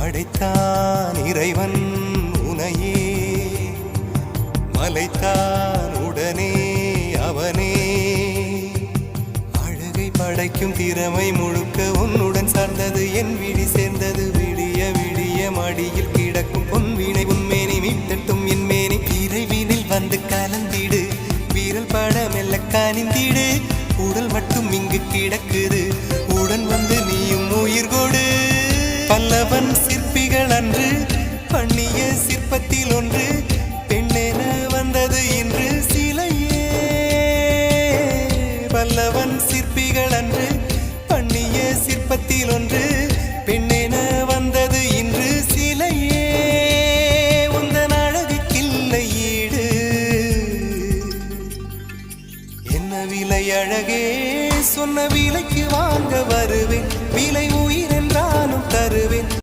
படைத்தான் இறைவன் உனையே, மலைத்தான் உடனே அவனே. அழகை படைக்கும் திறமை முழுக்க உன்னுடன் சார்ந்தது, என் விழி சேர்ந்தது. விடிய விடிய மடியில் கிடக்கும் பொன்வினை உன்மேனி மீட்டட்டும் என் மேனி. இறைவினில் வந்து கலந்திடு, வீரல் பட மெல்ல காணிந்திடு. உடல் மட்டும் இங்கு கிடக்குது, உடன் வந்து நீயும் உயிர் கொடு. பல்லவன் சிற்பிகள் அன்று பண்ணிய சிற்பத்தில் ஒன்று, பெண்ணென வந்தது இன்று சிலையே. பல்லவன் சிற்பிகள் அன்று பண்ணிய சிற்பத்தில் ஒன்று, பெண்ணென வந்தது இன்று சிலையே. உந்தன் அழகுக்கில்லை ஈடு, என்ன விலை அழகே, சொன்ன விலைக்கு வாங்க வருவேன்.